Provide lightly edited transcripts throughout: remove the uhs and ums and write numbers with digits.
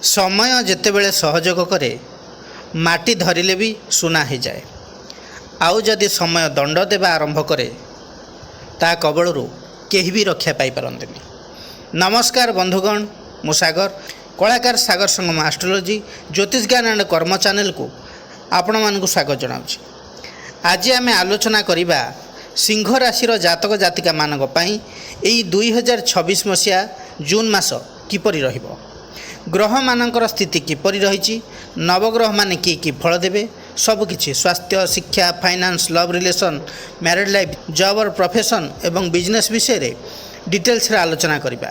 समय ଯେତେବେଳେ ସହଯୋଗ କରେ ମାଟି ଧରିଲେ ବି ସୁନା ହୋଇଯାଏ। ଆଉ ଯଦି ସମୟ ଦଣ୍ଡ ଦେବା ଆରମ୍ଭ କରେ ତା କବଳରୁ କେହି ବି ରକ୍ଷା ପାଇପାରନ୍ତିନି। ନମସ୍କାର ବନ୍ଧୁଗଣ, ମୁଁ ସାଗର, କଳାକାର ସାଗର ସଙ୍ଗମ ଆଷ୍ଟ୍ରୋଲୋଜି ଜ୍ୟୋତିଷ ଜ୍ଞାନ ଆଣ୍ଡ କର୍ମ ଚ୍ୟାନେଲକୁ ଆପଣମାନଙ୍କୁ ସ୍ୱାଗତ ଜଣାଉଛି। ଆଜି ଆମେ ଆଲୋଚନା କରିବା ସିଂହ ରାଶିର ଜାତକ ଜାତିକାମାନଙ୍କ ପାଇଁ ଏହି 2026 ମସିହା ଜୁନ୍ ମାସ କିପରି ରହିବ, ଗ୍ରହମାନଙ୍କର ସ୍ଥିତି କିପରି ରହିଛି, ନବଗ୍ରହମାନେ କି କି ଫଳ ଦେବେ, ସବୁକିଛି ସ୍ୱାସ୍ଥ୍ୟ, ଶିକ୍ଷା, finance, love relation, married life, job or profession ଏବଂ ବିଜନେସ୍ ବିଷୟରେ ଡିଟେଲ୍ସରେ ଆଲୋଚନା କରିବା।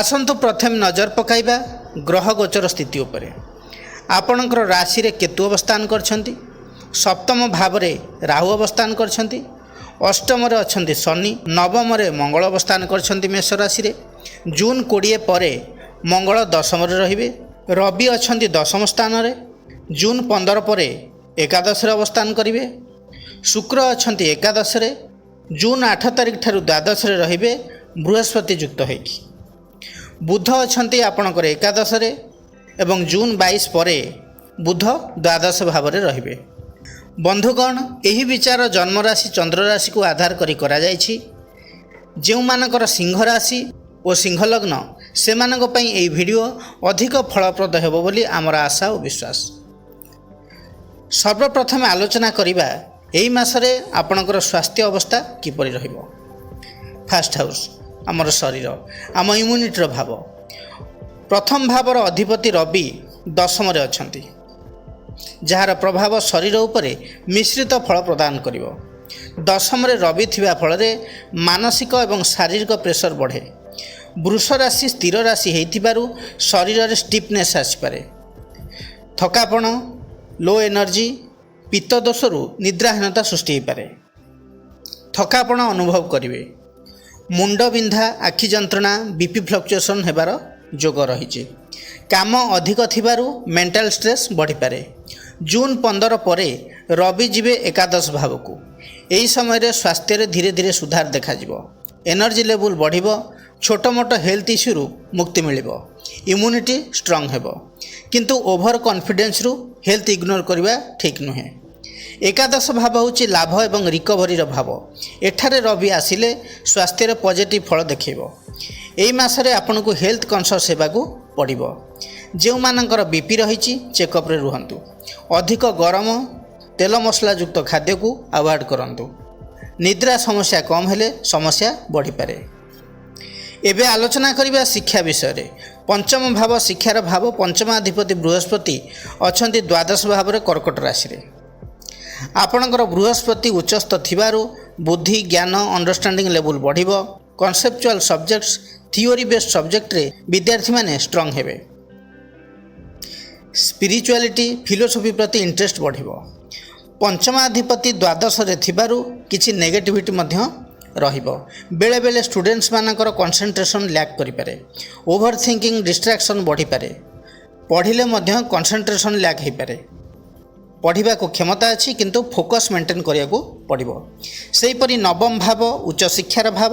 ଆସନ୍ତୁ ପ୍ରଥମେ ନଜର ପକାଇବା ଗ୍ରହ ଗୋଚର ସ୍ଥିତି ଉପରେ। ଆପଣଙ୍କର ରାଶିରେ କେତୁ ଅବସ୍ଥାନ କରିଛନ୍ତି, ସପ୍ତମ ଭାବରେ ରାହୁ ଅବସ୍ଥାନ କରିଛନ୍ତି, ଅଷ୍ଟମରେ ଅଛନ୍ତି ଶନି, ନବମରେ ମଙ୍ଗଳ ଅବସ୍ଥାନ କରିଛନ୍ତି ମେଷ ରାଶିରେ। ଜୁନ୍ 20 ପରେ ମଙ୍ଗଳ ଦଶମରେ ରହିବେ। ରବି ଅଛନ୍ତି ଦଶମ ସ୍ଥାନରେ। ଜୁନ୍ 15 ପରେ ଏକାଦଶରେ ଅବସ୍ଥାନ କରିବେ। ଶୁକ୍ର ଅଛନ୍ତି ଏକାଦଶରେ। ଜୁନ୍ 8 ତାରିଖ ଠାରୁ ଦ୍ୱାଦଶରେ ରହିବେ ବୃହସ୍ପତି ଯୁକ୍ତ ହୋଇକି। ବୁଧ ଅଛନ୍ତି ଆପଣଙ୍କର ଏକାଦଶରେ ଏବଂ ଜୁନ୍ 22 ପରେ ବୁଧ ଦ୍ୱାଦଶ ଭାବରେ ରହିବେ। ବନ୍ଧୁଗଣ, ଏହି ବିଚାର ଜନ୍ମରାଶି ଚନ୍ଦ୍ରରାଶିକୁ ଆଧାର କରି କରାଯାଇଛି। ଯେଉଁମାନଙ୍କର ସିଂହ ରାଶି ଓ ସିଂହ ଲଗ୍ନ ସେମାନଙ୍କ ପାଇଁ ଏହି ଭିଡ଼ିଓ ଅଧିକ ଫଳପ୍ରଦ ହେବ ବୋଲି ଆମର ଆଶା ଓ ବିଶ୍ୱାସ। ସର୍ବପ୍ରଥମେ ଆଲୋଚନା କରିବା ଏହି ମାସରେ ଆପଣଙ୍କର ସ୍ୱାସ୍ଥ୍ୟ ଅବସ୍ଥା କିପରି ରହିବ। ଫାର୍ଷ୍ଟ ହାଉସ୍ ଆମର ଶରୀର, ଆମ ଇମ୍ୟୁନିଟିର ଭାବ। ପ୍ରଥମ ଭାବର ଅଧିପତି ରବି ଦଶମରେ ଅଛନ୍ତି, ଯାହାର ପ୍ରଭାବ ଶରୀର ଉପରେ ମିଶ୍ରିତ ଫଳ ପ୍ରଦାନ କରିବ। ଦଶମରେ ରବି ଥିବା ଫଳରେ ମାନସିକ ଏବଂ ଶାରୀରିକ ପ୍ରେସର ବଢ଼େ। ବୃଷ ରାଶି ସ୍ଥିର ରାଶି ହୋଇଥିବାରୁ ଶରୀରରେ ଷ୍ଟିଫନେସ୍ ଆସିପାରେ। ଥକାପଣ, ଲୋ ଏନର୍ଜି, ପିତ୍ତ ଦୋଷରୁ ନିଦ୍ରାହୀନତା ସୃଷ୍ଟି ହୋଇପାରେ। ଥକାପଣ ଅନୁଭବ କରିବେ। ମୁଣ୍ଡବିନ୍ଧା, ଆଖି ଯନ୍ତ୍ରଣା, ବିପି ଫ୍ଲକ୍ଚୁଏସନ୍ ହେବାର ଯୋଗ ରହିଛି। କାମ ଅଧିକ ଥିବାରୁ ମେଣ୍ଟାଲ ଷ୍ଟ୍ରେସ୍ ବଢ଼ିପାରେ। ଜୁନ୍ 15 ପରେ ରବି ଯିବେ ଏକାଦଶ ଭାବକୁ। ଏହି ସମୟରେ ସ୍ୱାସ୍ଥ୍ୟରେ ଧୀରେ ଧୀରେ ସୁଧାର ଦେଖାଯିବ। ଏନର୍ଜି ଲେଭେଲ୍ ବଢ଼ିବ। ଛୋଟ ମୋଟ ହେଲ୍ଥ ଇସ୍ୟୁରୁ ମୁକ୍ତି ମିଳିବ। ଇମ୍ୟୁନିଟି ଷ୍ଟ୍ରଙ୍ଗ ହେବ। କିନ୍ତୁ ଓଭର କନଫିଡେନ୍ସରୁ ହେଲ୍ଥ ଇଗ୍ନୋର କରିବା ଠିକ୍ ନୁହେଁ। ଏକାଦଶ ଭାବ ହେଉଛି ଲାଭ ଏବଂ ରିକଭରିର ଭାବ। ଏଠାରେ ରବି ଆସିଲେ ସ୍ୱାସ୍ଥ୍ୟରେ ପଜିଟିଭ୍ ଫଳ ଦେଖାଇବ। ଏହି ମାସରେ ଆପଣଙ୍କୁ ହେଲ୍ଥ କନସିୟସ୍ ହେବାକୁ ପଡ଼ିବ। ଯେଉଁମାନଙ୍କର ବିପି ରହିଛି ଚେକଅପ୍ରେ ରୁହନ୍ତୁ। ଅଧିକ ଗରମ ତେଲ ମସଲାଯୁକ୍ତ ଖାଦ୍ୟକୁ ଆଭଏଡ଼୍ କରନ୍ତୁ। ନିଦ୍ରା ସମସ୍ୟା କମ୍ ହେଲେ ସମସ୍ୟା ବଢ଼ିପାରେ। ଏବେ ଆଲୋଚନା କରିବା ଶିକ୍ଷା ବିଷୟରେ। ପଞ୍ଚମ ଭାବ ଶିକ୍ଷାର ଭାବ। ପଞ୍ଚମାଧିପତି ବୃହସ୍ପତି ଅଛନ୍ତି ଦ୍ୱାଦଶ ଭାବରେ କର୍କଟ ରାଶିରେ। ଆପଣଙ୍କର ବୃହସ୍ପତି ଉଚ୍ଚସ୍ଥ ଥିବାରୁ ବୁଦ୍ଧି, ଜ୍ଞାନ, ଅଣ୍ଡରଷ୍ଟାଣ୍ଡିଂ ଲେଭେଲ୍ ବଢ଼ିବ। କନସେପ୍ଚୁଆଲ ସବଜେକ୍ଟସ୍, ଥିଓରି ବେସ୍ଡ ସବଜେକ୍ଟରେ ବିଦ୍ୟାର୍ଥୀମାନେ ଷ୍ଟ୍ରଙ୍ଗ ହେବେ। ସ୍ପିରିଚୁଆଲିଟି, ଫିଲୋସଫି ପ୍ରତି ଇଣ୍ଟରେଷ୍ଟ ବଢ଼ିବ। ପଞ୍ଚମାଧିପତି ଦ୍ୱାଦଶରେ ଥିବାରୁ କିଛି ନେଗେଟିଭିଟି ମଧ୍ୟ ରହିବ। ବେଳେବେଳେ ଷ୍ଟୁଡେଣ୍ଟସ୍ମାନଙ୍କର କନସେନ୍ଟ୍ରେସନ୍ ଲ୍ୟାକ୍ କରିପାରେ। ଓଭର ଥିଙ୍କିଂ, ଡିଷ୍ଟ୍ରାକ୍ସନ୍ ବଢ଼ିପାରେ। ପଢ଼ିଲେ ମଧ୍ୟ କନସେନ୍ଟ୍ରେସନ୍ ଲ୍ୟାକ୍ ହୋଇପାରେ। ପଢ଼ିବାକୁ କ୍ଷମତା ଅଛି କିନ୍ତୁ ଫୋକସ୍ ମେଣ୍ଟେନ୍ କରିବାକୁ ପଡ଼ିବ। ସେହିପରି ନବମ ଭାବ ଉଚ୍ଚଶିକ୍ଷାର ଭାବ।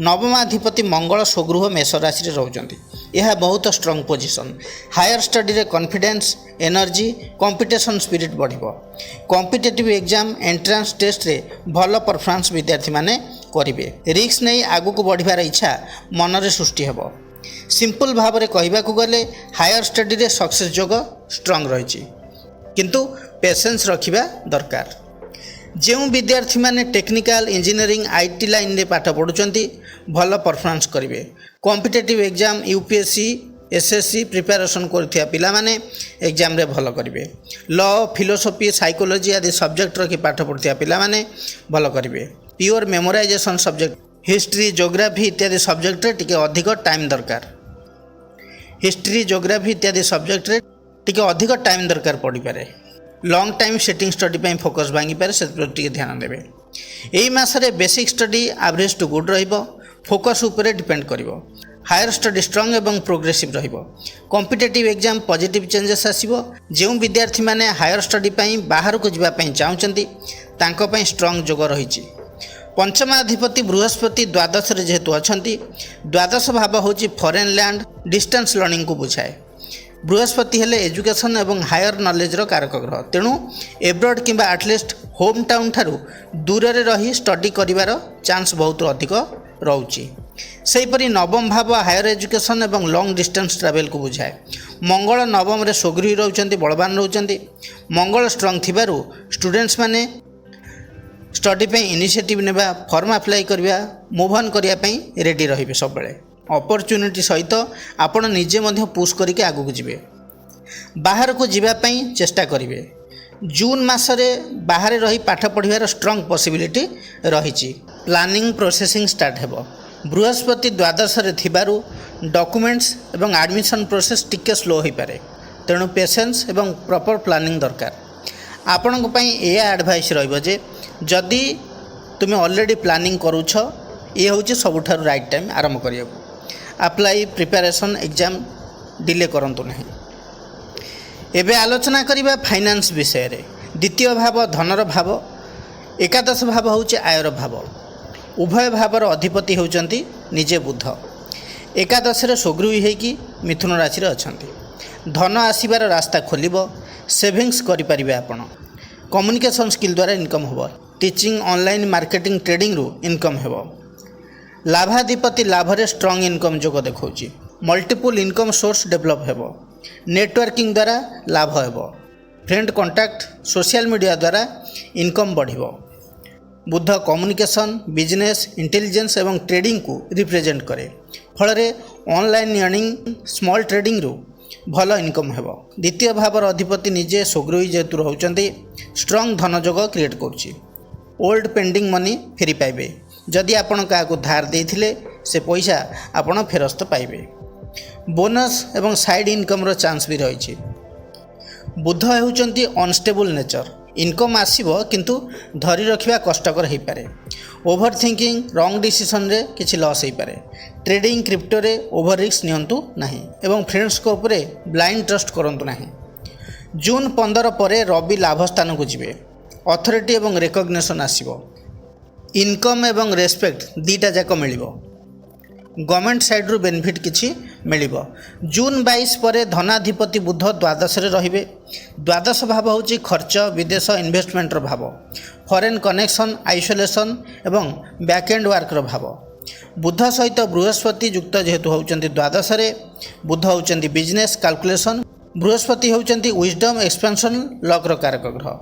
ନବମାଧିପତି ମଙ୍ଗଳ ସ୍ୱଗୃହ ମେଷ ରାଶିରେ ରହୁଛନ୍ତି। ଏହା ବହୁତ ଷ୍ଟ୍ରଙ୍ଗ ପୋଜିସନ୍। ହାୟର ଷ୍ଟଡ଼ିରେ କନଫିଡେନ୍ସ, ଏନର୍ଜି, କମ୍ପିଟିସନ୍ ସ୍ପିରିଟ୍ ବଢ଼ିବ। କମ୍ପିଟେଟିଭ୍ ଏକ୍ଜାମ୍, ଏଣ୍ଟ୍ରାନ୍ସ ଟେଷ୍ଟରେ ଭଲ ପରଫର୍ମାନ୍ସ ବିଦ୍ୟାର୍ଥୀମାନେ କରିବେ। ରିସ୍କ ନେଇ ଆଗକୁ ବଢ଼ିବାର ଇଚ୍ଛା ମନରେ ସୃଷ୍ଟି ହେବ। ସିମ୍ପଲ୍ ଭାବରେ କହିବାକୁ ଗଲେ ହାୟର ଷ୍ଟଡ଼ିରେ ସକ୍ସେସ୍ ଯୋଗ ଷ୍ଟ୍ରଙ୍ଗ ରହିଛି, କିନ୍ତୁ ପେସେନ୍ସ ରଖିବା ଦରକାର। ଯେଉଁ ବିଦ୍ୟାର୍ଥୀମାନେ ଟେକ୍ନିକାଲ, ଇଞ୍ଜିନିୟରିଂ, ଆଇଟି ଲାଇନ୍ରେ ପାଠ ପଢ଼ୁଛନ୍ତି ଭଲ ପରଫର୍ମାନ୍ସ କରିବେ। Competitive exam, UPSC, SSC preparation କରୁଥିବା ପିଲାମାନେ ଏକ୍ଜାମ୍ରେ ଭଲ କରିବେ। ଲ, ଫିଲୋସଫି, ସାଇକୋଲୋଜି ଆଦି ସବଜେକ୍ଟ ରଖି ପାଠ ପଢ଼ୁଥିବା ପିଲାମାନେ ଭଲ କରିବେ। ପିଓର ମେମୋରାଇଜେସନ୍ ସବଜେକ୍ଟ, ହିଷ୍ଟ୍ରି, ଜୋଗ୍ରାଫି ଇତ୍ୟାଦି ସବଜେକ୍ଟରେ ଟିକେ ଅଧିକ ଟାଇମ୍ ଦରକାର। ହିଷ୍ଟ୍ରି, ଜୋଗ୍ରାଫି ଇତ୍ୟାଦି ସବଜେକ୍ଟରେ ଟିକେ ଅଧିକ ଟାଇମ୍ ଦରକାର ପଡ଼ିପାରେ। ଲଙ୍ଗ୍ ଟାଇମ୍ ସେଟିଂ ଷ୍ଟଡ଼ି ପାଇଁ ଫୋକସ୍ ଭାଙ୍ଗିପାରେ, ସେଥିପ୍ରତି ଟିକେ ଧ୍ୟାନ ଦେବେ। ଏହି ମାସରେ basic study average to good ରହିବ। ଫୋକସ୍ ଉପରେ ଡିପେଣ୍ଡ କରିବ। ହାୟର ଷ୍ଟଡ଼ି ଷ୍ଟ୍ରଙ୍ଗ ଏବଂ ପ୍ରୋଗ୍ରେସିଭ୍ ରହିବ। କମ୍ପିଟେଟିଭ୍ ଏକ୍ଜାମ୍ ପଜିଟିଭ୍ ଚେଞ୍ଜେସ୍ ଆସିବ। ଯେଉଁ ବିଦ୍ୟାର୍ଥୀମାନେ ହାୟର ଷ୍ଟଡ଼ି ପାଇଁ ବାହାରକୁ ଯିବା ପାଇଁ ଚାହୁଁଛନ୍ତି ତାଙ୍କ ପାଇଁ ଷ୍ଟ୍ରଙ୍ଗ ଯୋଗ ରହିଛି। पंचमाधिपति बृहस्पति द्वादश जेहेतु अच्छा द्वादश भाव हूँ फरेन लैंड डिस्टेंस लर्निंग को बुझाए बृहस्पति हेले एजुकेशन एवं हायर नॉलेज कारक ग्रह तेणु एब्रॉड किंबा एटलिस्ट होम टाउन ठारू दूर रे रही स्टडी करिवार चांस बहुत अधिक रहुची। सेहीपरि नवम भाव हायर एजुकेशन एवं लॉन्ग डिस्टेंस ट्रैवल को बुझाए। मंगल नवम रे स्वगृही रहउचंती बलवान रहउचंती। मंगल स्ट्रांग थिबारु स्टूडेंट्स माने स्टडी पे इनिशिएटिव नेबा फॉर्म अप्लाई करबा मूव ऑन करिया पई रेडी रहिबे सब बेले। अपॉर्चुनिटी सहित आपण निजे मध्य पुश करके आगु जिवे। बाहर को जीवा पई चेष्टा करिवे। जून मासरे बाहर रही पाठ पढ़िबार स्ट्रांग पॉसिबिलिटी रहिछि। प्लानिंग प्रोसेसिंग स्टार्ट हेबो। बृहस्पति द्वादश रे थिबारु डॉक्यूमेंट्स एवं एडमिशन प्रोसेस टिके स्लो हो पारे तेणु पेशेंस एवं प्रॉपर प्लानिंग दरकार। आपण को पई ए एडवाइस रहइबो जे जदि तुमे ऑलरेडी प्लानिंग करूछ ये होछि सबुठार राइट टाइम आरंभ करियौ। अप्लाई प्रिपरेशन एग्जाम डिले करंतु नहीं। एबे आलोचना करिबा फाइनेंस विषय रे। द्वितीय भाव धनर भाव, एकादश भाव होछि आयर भाव। उभय भावर अधिपति होउचंती निजे बुध। एकादश रे स्वगृही हेकि मिथुन राशि रे अछंती। धन आसीबार रास्ता खोलिबो। सेविंग्स करि परिबे आपण। कम्युनिकेशन स्किल द्वारा इनकम होबो। टीचिंग ऑनलाइन मार्केटिंग ट्रेडिंग रु इनकम हेबो। लाभाधिपति लाभरे स्ट्रांग इनकम जोग देखौची। मल्टीपल इनकम सोर्स डेवलप हेबो। नेटवर्किंग द्वारा लाभ हेबो। फ्रेंड कांटेक्ट सोशल मीडिया द्वारा इनकम बढ़िबो। बुध कम्युनिकेशन बिजनेस इंटेलिजेंस एवं ट्रेडिंग को रिप्रेजेंट करे। फल रे ऑनलाइन अर्निंग स्मॉल ट्रेडिंग रु भल इनकम हेबो। द्वितीय भावर अधिपति निजे स्वगृही जेतु रहउचंती स्ट्रांग धन जोग क्रिएट करूची। ओल्ड पेंडिंग मनी फेरी पाइबे। जदि आपण काको धार देथिले से पैसा आपण फेरस्त पाइबे। बोनस एवं साइड इनकम रो चांस भी रहिछि। बुध हेउचंती अनस्टेबल नेचर। इनकम आसीबो किंतु धरी रखिबा कष्टकर हेइ पारे। ओवर थिंकिंग रॉन्ग डिसीजन रे किछि लॉस हेइ पारे। ट्रेडिंग क्रिप्टो रे ओवर रिस्क नियंतु नाही एवं फ्रेंड्स को ऊपर ब्लाइंड ट्रस्ट करंतु नाही। जून 15 परे रवि लाभ स्थान को जिवे। अथॉरिटी एवं रिकॉग्निशन आसीबो। इनकम एवं रेस्पेक्ट दीटा जाक मिलिबो। गवर्नमेंट साइड रु बेनिफिट किछि मिलिबो। जून 22 परे धनाधिपति बुध द्वादश रे रहिबे। द्वादश भाव होछि खर्च विदेश इन्वेस्टमेंट रो भाव। फॉरेन कनेक्शन आइसोलेशन एवं बैक एंड वर्क रो भाव। बुध सहित बृहस्पति युक्त जेहेतु होउचंती द्वादश रे। बुध होउचंती बिजनेस कैलकुलेशन। बृहस्पति होउचंती विजडम एक्सपेंशन लक रो कारक ग्रह।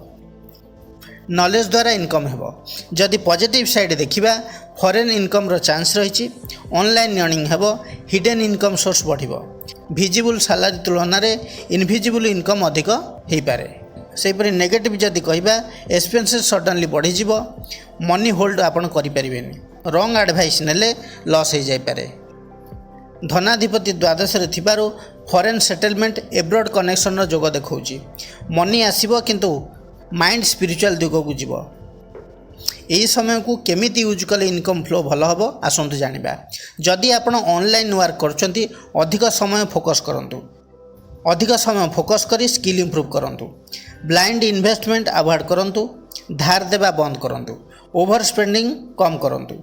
नॉलेज द्वारा इनकम हेबो। जदि पॉजिटिव साइड देखिबा फॉरेन इनकम रो चांस रहिछि। ऑनलाइन अर्निंग हेबो। हिडन इनकम सोर्स बढ़िबो। विजिबल सैलरी तुलना रे इनविजिबल इनकम अधिक हेइ पारे। सेपरि नेगेटिव जदि कहिबा एक्सपेंसेस सडनली बढ़ि जिवो। मनी होल्ड आपण करि परिबेनी। रॉन्ग एडवाइस नेले लॉस हेइ जाय पारे। धनाधिपति द्वादश रे थिबारो फॉरेन सेटलमेंट एब्रॉड कनेक्शन रो जोग देखौची। मनी आसीबो किंतु माइंड स्पिरिचुअल दिग को जीव। यही समय को केमिति यूज कले इनकम फ्लो भल हम आसतु जानिबा। जदि आपण ऑनलाइन वर्क करछंती अधिक समय फोकस करंतु। अधिक समय फोकस करी स्किल इंप्रूव करंतु। ब्लाइंड इन्वेस्टमेंट अवॉइड करंतु। धार देबा बंद करंतु। ओवर स्पेंडिंग कम करंतु।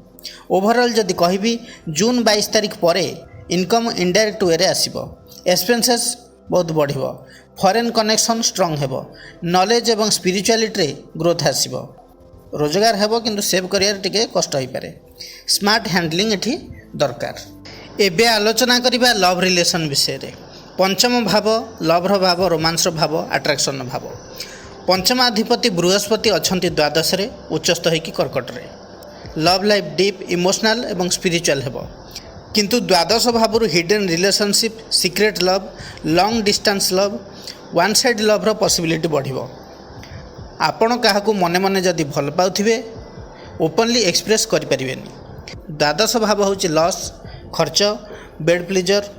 ओवरऑल जदि कहबी जून 22 तारिख परे इनकम इनडायरेक्ट वे रे आसीबो। एक्सपेंसेस बहुत बढ़िबो। फॉरेन कनेक्शन स्ट्रांग हेबो। नॉलेज एवं स्पिरिचुअलिटी ग्रोथ आसीबो। रोजगार हेबो किंतु सेव करियर टिके कष्ट होई पारे। स्मार्ट हैंडलिंग एठी दरकार। एबे आलोचना करिबा लव रिलेशन विषय रे। पंचम भाव लव भाव रोमांस भाव अट्रैक्शन भाव। पंचमाधिपति बृहस्पति अछंती द्वादश रे उच्चस्थ होइकी कर्कट रे। लव लाइफ डीप इमोशनल एवं स्पिरिचुअल हेबो किंतु द्वादश भाव hidden relationship secret love long distance love one side love रो पॉसिबिलिटी बढ़िबो। आपण काहाकू मने मने जदि भल पाउथिबे ओपनली एक्सप्रेस करि परिबेनी। द्वादश भाव होछि लॉस खर्च बेड प्लेजर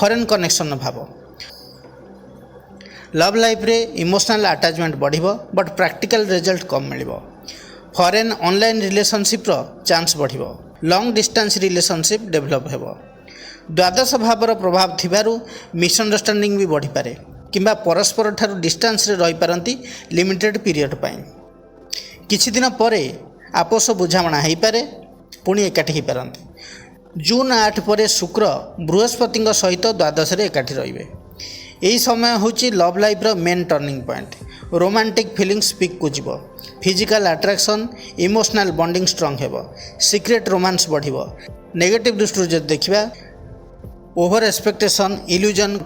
फॉरेन कनेक्शन भाव। लव लाइफ रे इमोशनल अटैचमेंट बढ़िबो बट प्रैक्टिकल रिजल्ट कम मिलिबो। फॉरेन ऑनलाइन रिलेशनशिप रो चांस बढ़िबो। लॉन्ग डिस्टेंस रिलेशनशिप डेवलप हेबो। द्वादश भावर प्रभाव थिबारु मिसअंडरस्टैंडिंग भी बढ़ी पारे किंबा परस्पर ठारू डिस्टेंस रे रही पारंती लिमिटेड पीरियड पाई। किछि दिन परे आपस बुझामणा हेइ पारे पुणी एकाठी हेइ पारंती। जून 8 परे शुक्र बृहस्पति सहित द्वादश रे एकाठी रहिबे। यही समय हूँ love life main turning point. Romantic feelings peak को जीव, physical attraction emotional bonding strong हेबो, सीक्रेट रोमांस बढ़िबो। नेगेटिव दृष्टि जब देखा ओवर एक्सपेक्टेशन इल्यूजन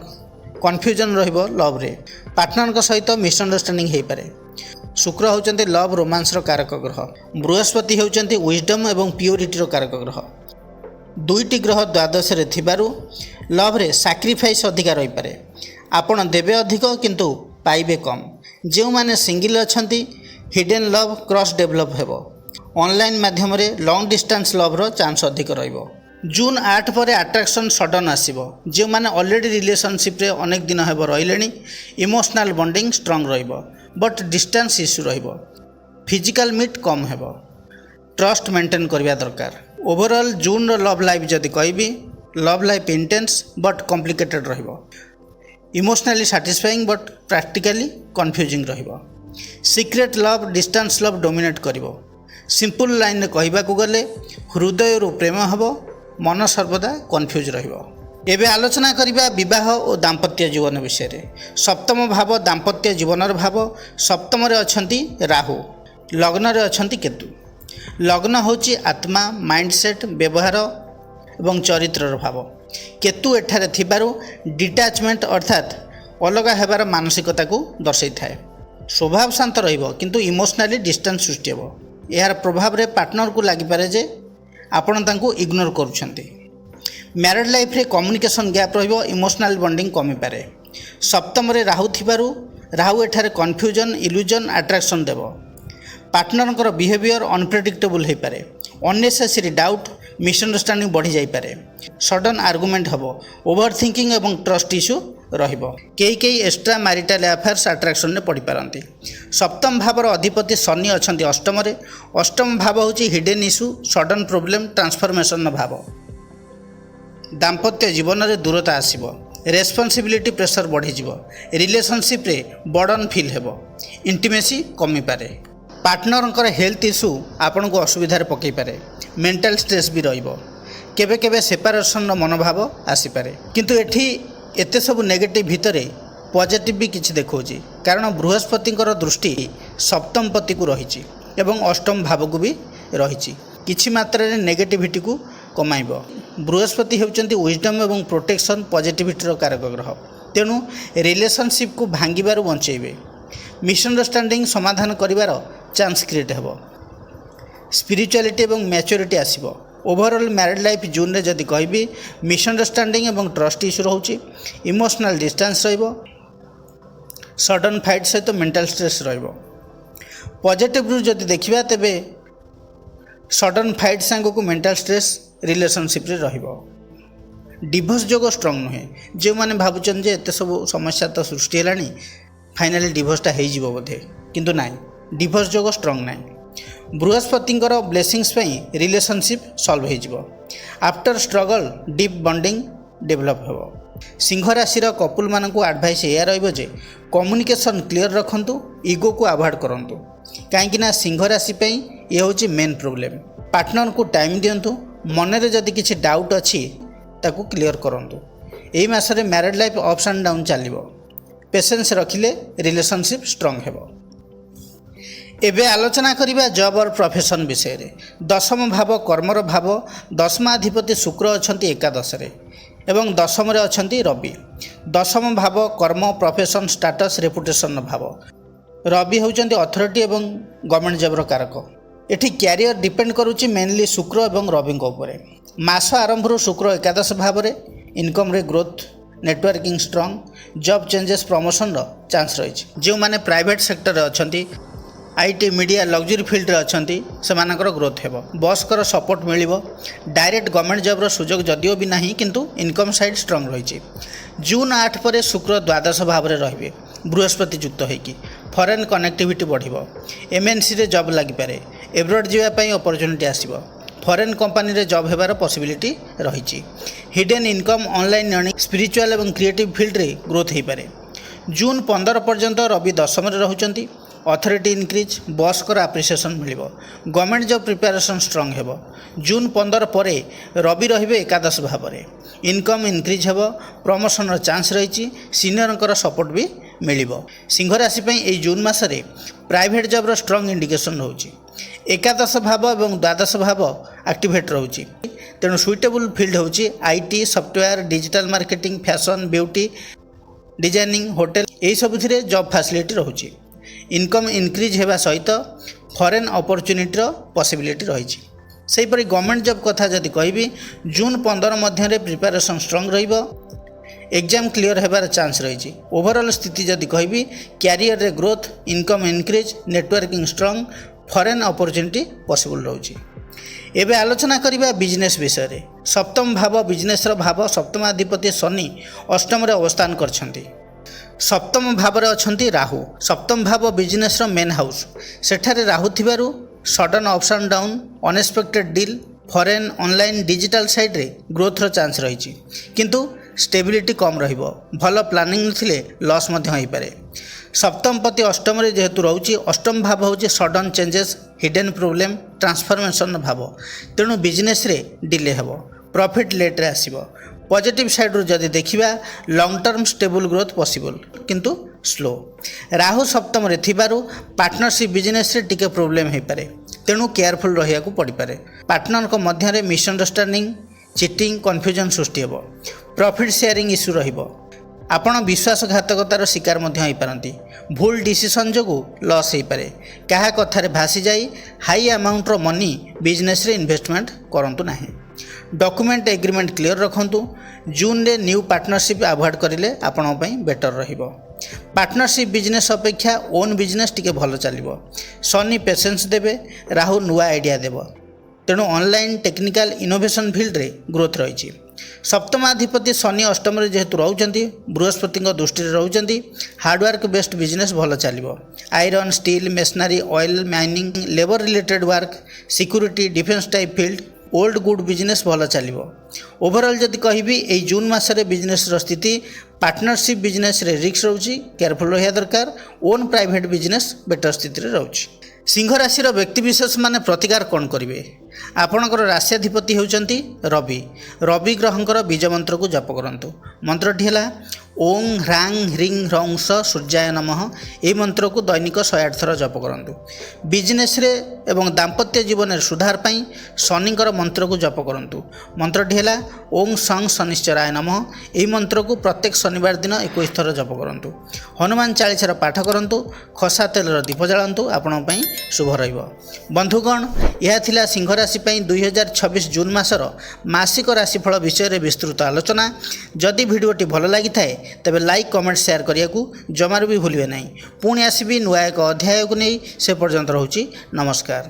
कन्फ्यूजन रहिबो लव रे, पार्टनर सहित मिसअंडरस्टैंडिंग हो पारे। शुक्र होचंती लव रोमांस कारक ग्रह, बृहस्पति होचंती विजडम एवं प्योरिटी कारक ग्रह। दुईटी ग्रह द्वादश रे थिबारु लव रे सैक्रिफाइस अधिका रही पारे। आपण देबे अधिक किंतु पाइबे कम। जो माने सिंगल अछंती हिडन लव क्रॉस डेवलप हेबो। ऑनलाइन माध्यम रे लॉन्ग डिस्टेंस लव रो चांस अधिक रहिबो। जून 8 पर अट्रैक्शन सडन आसीबो। जो माने ऑलरेडी रिलेशनशिप रे अनेक दिन हेबो रहिलेनी इमोशनल बॉन्डिंग स्ट्रांग रहिबो, बट डिस्टेंस इश्यू रहिबो। फिजिकल मीट कम हेबो। ट्रस्ट मेंटेन करबा दरकार। ओवरऑल जून रो लव लाइफ जदि कहबी love life intense but complicated रहिबो। Emotionally satisfying but practically confusing रहिबो। Secret love distance love dominate करिबो। सिंपल लाइन रे कहबा को गले हृदय रो प्रेम हबो, मन सर्वदा कन्फ्यूज रहिबो। एबे आलोचना करिबा विवाह और दाम्पत्य जीवन विषय रे। सप्तम भाव दाम्पत्य जीवनर भाव। सप्तम रे अछंती राहु, लग्न रे अछंती केतु। लग्न होची आत्मा माइंडसेट व्यवहार एवं चरित्रर भाव। केतु एठारे थिबारु डिटैचमेंट अर्थात अलग हेबार मानसिकता को दर्शाई थाए। स्वभाव शांत रहिबो किंतु इमोशनली डिस्टेंस सृष्टि हेबो। यार प्रभाव रे पार्टनर को लागि पारे जे आपण तांको इग्नोर करूछंती। मैरिड लाइफ रे कम्युनिकेशन गैप रहिबो, इमोशनल बॉन्डिंग कमी पारे। सप्तम रे राहु थिबारु राहु एठारे कन्फ्यूजन इल्यूजन अट्रैक्शन देबो। पार्टनर बिहेवियर अनप्रेडिक्टेबल हो पारे। अननेसेसरी डाउट मिसअंडरस्टैंडिंग बढ़ी जाई पारे। सडन आर्गुमेंट हबो। ओवर थिंकिंग एवं ट्रस्ट इश्यू रहिबो। कई एक्स्ट्रा मैरिटल अफेयर्स अट्रैक्शन ने पड़ी पारंती। सप्तम भावर अधिपति शनि अछंती अष्टम रे। अष्टम भाव होची hidden issue sudden problem transformation भाव। दाम्पत्य जीवन रे दूरता आसीबो। रेस्पॉन्सिबिलिटी प्रेशर बढ़ी जीवो। रिलेशनशिप रे बर्डन फील हेबो। इंटीमेसी कमी पारे। पार्टनर हेल्थ इश्यू आपन को असुविधा पकई पारे। मेंटल स्ट्रेस भी रहिबो। केबे केबे सेपारेशन मनोभाव आसी पारे। किंतु एठी एते सब नेगेटिव भितरे पॉजिटिव भी किछि देखौछि, कारण बृहस्पति दृष्टि सप्तम पति को रही एवं अष्टम भाव को भी रही। किछि मात्रा रे नेगेटिविटी को कमाइबो। बृहस्पति हेउचंती विजडम एवं प्रोटेक्शन पॉजिटिविटी कारक ग्रह। तेणु रिलेशनशिप को भांगिबारु बंचेबे। मिसअंडरस्टैंडिंग समाधान करिवार चांस क्रिएट हेबो। स्पिरिचुअलिटी एवं मैच्योरिटी आसीबो। ओवरऑल मैरिड लाइफ जून रे जदि कहबी मिसअंडरस्टैंडिंग एवं ट्रस्ट इश्यू रहउची, इमोशनल डिस्टेंस रहिबो, सडन फाइट सहित मेंटल स्ट्रेस रहिबो। पॉजिटिव रु जदि देखिबा तेबे सडन फाइट सांग को मेंटल स्ट्रेस रिलेशनशिप रे रहिबो। डिवोर्स जोग स्ट्रांग नुहे। जो माने भाबुचन जे एते सब समस्या तो सृष्टि हेलानी फाइनाली डिवोर्सटा हो जिवो बोधे, किंतु नाइ, डिवोर्स जोग स्ट्रांग नाइ। बृहस्पतिंकर ब्लेसिंग्स पई रिलेशनशिप सॉल्व हो जिवो। After struggle deep bonding develop हेबो। सिंह राशि कपुल मानकु एडवाइस या रहिबो जे कम्युनिकेशन क्लियर रखंतु, ईगो को अवॉइड करंतु। काहेकि ना सिंह राशि पई ये होची मेन प्रॉब्लम। पार्टनर को टाइम दियंतु। मन रे जदि किछि डाउट अछि ताकू क्लियर करंतु। एही मासरे married life ups and down चलिबो। पेशेंस रखिले रिलेशनशिप स्ट्रांग हेबो। एबे आलोचना करिबा जॉब और प्रोफेशन विषय रे। दशम भाव कर्मर भाव। दशमाधिपति शुक्र अछंती एकादश रे एवं दशम रे अछंती रवि। दशम भाव कर्म प्रोफेशन स्टेटस रेपुटेशन भाव। रवि होचंती अथॉरिटी एवं गवर्नमेंट जॉब रो कारक। एठी कैरियर डिपेंड करूची मेनली शुक्र एवं रवि उपरे। मास आरंभ रो शुक्र एकादश भाव रे। इनकम रे growth, networking strong, job changes promotion रो चांस रही। जो माने प्राइवेट सेक्टर रे अछंती आईटी मीडिया लग्जरी फील्ड रे अछंती सेमानकर ग्रोथ हेबो। बॉस कर सपोर्ट मिलिबो। डायरेक्ट गवर्नमेंट जॉब रो सुजोग जदियो भी नाही किंतु इनकम साइड स्ट्रांग रही। जून 8 पर शुक्र द्वादश भाव रे रहिबे बृहस्पति युक्त होइकी। फॉरेन कनेक्टिविटी बढ़िबो। एमएनसी रे जॉब लागि पारे। एब्रॉड जीवा पई अपॉर्चुनिटी आसीबो। फॉरेन कंपनी रे जॉब हेबार पॉसिबिलिटी रही। Hidden income, online earning, spiritual एवं क्रिएटिव फील्ड रे ग्रोथ हो पारे। जून 15 पर्यंत रवि दशम रे रहुचंती। ଅଥରିଟି ଇନକ୍ରିଜ୍, ବସ୍ଙ୍କର ଆପ୍ରିସିଏସନ୍ ମିଳିବ। ଗଭର୍ଣ୍ଣମେଣ୍ଟ ଜବ୍ ପ୍ରିପାରେସନ୍ ଷ୍ଟ୍ରଙ୍ଗ ହେବ। ଜୁନ୍ 15 ପରେ ରବି ରହିବେ ଏକାଦଶ ଭାବରେ। ଇନକମ୍ ଇନକ୍ରିଜ୍ ହେବ, ପ୍ରମୋସନର ଚାନ୍ସ ରହିଛି, ସିନିୟରଙ୍କର ସପୋର୍ଟ ବି ମିଳିବ। ସିଂହ ରାଶି ପାଇଁ ଏହି ଜୁନ୍ ମାସରେ ପ୍ରାଇଭେଟ୍ ଜବ୍ର ଷ୍ଟ୍ରଙ୍ଗ ଇଣ୍ଡିକେସନ୍ ରହୁଛି। ଏକାଦଶ ଭାବ ଏବଂ ଦ୍ୱାଦଶ ଭାବ ଆକ୍ଟିଭେଟ୍ ରହୁଛି। ତେଣୁ ସୁଇଟେବୁଲ୍ ଫିଲ୍ଡ ହେଉଛି IT, software, digital marketing, fashion, beauty, designing, hotel, ଏହିସବୁଥିରେ ଜବ୍ ଫ୍ୟାସିଲିଟି ରହୁଛି। ଇନକମ୍ ଇନକ୍ରିଜ୍ ହେବା ସହିତ ଫରେନ୍ ଅପରଚ୍ୟୁନିଟିର ପସିବିଲିଟି ରହିଛି। ସେହିପରି ଗଭର୍ଣ୍ଣମେଣ୍ଟ ଜବ୍ କଥା ଯଦି କହିବି, ଜୁନ୍ 15 ମଧ୍ୟରେ ପ୍ରିପାରେସନ୍ ଷ୍ଟ୍ରଙ୍ଗ ରହିବ। ଏକ୍ଜାମ୍ କ୍ଲିୟର ହେବାର ଚାନ୍ସ ରହିଛି। ଓଭରଅଲ୍ ସ୍ଥିତି ଯଦି କହିବି, କ୍ୟାରିୟରରେ growth, income increase, networking strong, foreign opportunity possible ରହୁଛି। ଏବେ ଆଲୋଚନା କରିବା ବିଜନେସ୍ ବିଷୟରେ। ସପ୍ତମ ଭାବ ବିଜନେସ୍ର ଭାବ। ସପ୍ତମାଧିପତି ଶନି ଅଷ୍ଟମରେ ଅବସ୍ଥାନ କରିଛନ୍ତି। ସପ୍ତମ ଭାବରେ ଅଛନ୍ତି ରାହୁ। ସପ୍ତମ ଭାବ ବିଜନେସ୍ର ମେନ୍ ହାଉସ୍। ସେଠାରେ ରାହୁ ଥିବାରୁ sudden ups and down, unexpected deal, foreign, online, digital ସାଇଡ଼୍ରେ ଗ୍ରୋଥର ଚାନ୍ସ ରହିଛି। କିନ୍ତୁ ଷ୍ଟେବିଲିଟି କମ୍ ରହିବ। ଭଲ ପ୍ଲାନିଂ ନଥିଲେ ଲସ୍ ମଧ୍ୟ ହୋଇପାରେ। ସପ୍ତମପତି ଅଷ୍ଟମରେ ଯେହେତୁ ରହୁଛି, ଅଷ୍ଟମ ଭାବ ହେଉଛି sudden changes, hidden problem, transformation ଭାବ। ତେଣୁ ବିଜନେସ୍ରେ ଡିଲେ ହେବ, ପ୍ରଫିଟ୍ ଲେଟ୍ରେ ଆସିବ। ପଜିଟିଭ୍ ସାଇଡ଼୍ରୁ ଯଦି ଦେଖିବା, long term stable growth possible, କିନ୍ତୁ ସ୍ଲୋ। ରାହୁ ସପ୍ତମରେ ଥିବାରୁ ପାର୍ଟନରସିପ୍ ବିଜନେସ୍ରେ ଟିକେ ପ୍ରୋବ୍ଲେମ୍ ହୋଇପାରେ। ତେଣୁ କେୟାରଫୁଲ୍ ରହିବାକୁ ପଡ଼ିପାରେ। ପାର୍ଟନରଙ୍କ ମଧ୍ୟରେ ମିସ୍ଅଣ୍ଡରଷ୍ଟାଣ୍ଡିଂ, ଚିଟିଂ, କନଫ୍ୟୁଜନ୍ ସୃଷ୍ଟି ହେବ। ପ୍ରଫିଟ୍ ସେୟାରିଂ ଇସ୍ୟୁ ରହିବ। ଆପଣ ବିଶ୍ୱାସଘାତକତାର ଶିକାର ମଧ୍ୟ ହୋଇପାରନ୍ତି। ଭୁଲ ଡିସିସନ୍ ଯୋଗୁଁ ଲସ୍ ହୋଇପାରେ। କାହା କଥାରେ ଭାସିଯାଇ ହାଇ ଆମାଉଣ୍ଟର ମନି ବିଜନେସ୍ରେ ଇନଭେଷ୍ଟମେଣ୍ଟ କରନ୍ତୁ ନାହିଁ। ଡକୁମେଣ୍ଟ ଏଗ୍ରିମେଣ୍ଟ କ୍ଲିୟର ରଖନ୍ତୁ। ଜୁନ୍ରେ ନ୍ୟୁ ପାର୍ଟନରସିପ୍ ଆଭଏଡ଼୍ କରିଲେ ଆପଣଙ୍କ ପାଇଁ ବେଟର୍ ରହିବ। ପାର୍ଟନରସିପ୍ ବିଜନେସ୍ ଅପେକ୍ଷା ଓନ୍ ବିଜନେସ୍ ଟିକେ ଭଲ ଚାଲିବ। ଶନି ପେସେନ୍ସ ଦେବେ, ରାହୁ ନୂଆ ଆଇଡ଼ିଆ ଦେବ। ତେଣୁ ଅନଲାଇନ୍, ଟେକ୍ନିକାଲ, ଇନୋଭେସନ୍ ଫିଲ୍ଡରେ ଗ୍ରୋଥ୍ ରହିଛି। ସପ୍ତମାଧିପତି ଶନି ଅଷ୍ଟମରେ ଯେହେତୁ ରହୁଛନ୍ତି, ବୃହସ୍ପତିଙ୍କ ଦୃଷ୍ଟିରେ ରହୁଛନ୍ତି, ହାର୍ଡ଼ୱାର୍କ ବେସ୍ଡ ବିଜନେସ୍ ଭଲ ଚାଲିବ। Iron, steel, masonry, oil, mining, labour related work, security, defence type field, old good business ଭଲ ଚାଲିବ। ଓଭରଅଲ୍ ଯଦି କହିବି, ଏହି ଜୁନ୍ ମାସରେ ବିଜନେସ୍ର ସ୍ଥିତି, ପାର୍ଟନରସିପ୍ ବିଜନେସ୍ରେ ରିସ୍କ ରହୁଛି, କେୟାରଫୁଲ୍ ରହିବା ଦରକାର। ଓନ୍ ପ୍ରାଇଭେଟ୍ ବିଜନେସ୍ ବେଟର୍ ସ୍ଥିତିରେ ରହୁଛି। ସିଂହ ରାଶିର ବ୍ୟକ୍ତିବିଶେଷମାନେ ପ୍ରତିକାର କ'ଣ କରିବେ? ଆପଣଙ୍କର ରାଶ୍ୟାଧିପତି ହେଉଛନ୍ତି ରବି। ରବି ଗ୍ରହଙ୍କର ବୀଜ ମନ୍ତ୍ରକୁ ଜପ କରନ୍ତୁ। ମନ୍ତ୍ରଟି ହେଲା ଓଂ ହ୍ରାଂ ହ୍ରିଂ ହ୍ରଂ ସ ସୂର୍ଯ୍ୟାୟ ନମଃ। ଏହି ମନ୍ତ୍ରକୁ ଦୈନିକ 108 ଥର ଜପ କରନ୍ତୁ। ବିଜନେସ୍ରେ ଏବଂ ଦାମ୍ପତ୍ୟ ଜୀବନରେ ସୁଧାର ପାଇଁ ଶନିଙ୍କର ମନ୍ତ୍ରକୁ ଜପ କରନ୍ତୁ। ମନ୍ତ୍ରଟି ହେଲା ଓଂ ସଂ ଶନିଶ୍ଚରାୟ ନମଃ। ଏହି ମନ୍ତ୍ରକୁ ପ୍ରତ୍ୟେକ ଶନିବାର ଦିନ 21 ଥର ଜପ କରନ୍ତୁ। ହନୁମାନ ଚାଳିଶାର ପାଠ କରନ୍ତୁ। ଖସା ତେଲର ଦୀପ ଜାଳନ୍ତୁ। ଆପଣଙ୍କ ପାଇଁ ଶୁଭ ରହିବ। ବନ୍ଧୁଗଣ, ଏହା ଥିଲା ସିଂହ ରାଶି ପାଇଁ 2026 ଜୁନ୍ ମାସର ମାସିକ ରାଶିଫଳ ବିଷୟରେ ବିସ୍ତୃତ ଆଲୋଚନା। ଯଦି ଭିଡ଼ିଓଟି ଭଲ ଲାଗିଥାଏ ତେବେ ଲାଇକ୍, କମେଣ୍ଟ, ସେୟାର କରିବାକୁ ଜମାରୁ ବି ଭୁଲିବେ ନାହିଁ। ପୁଣି ଆସିବି ନୂଆ ଏକ ଅଧ୍ୟାୟକୁ ନେଇ। ସେ ପର୍ଯ୍ୟନ୍ତ ରହୁଛି ନମସ୍କାର।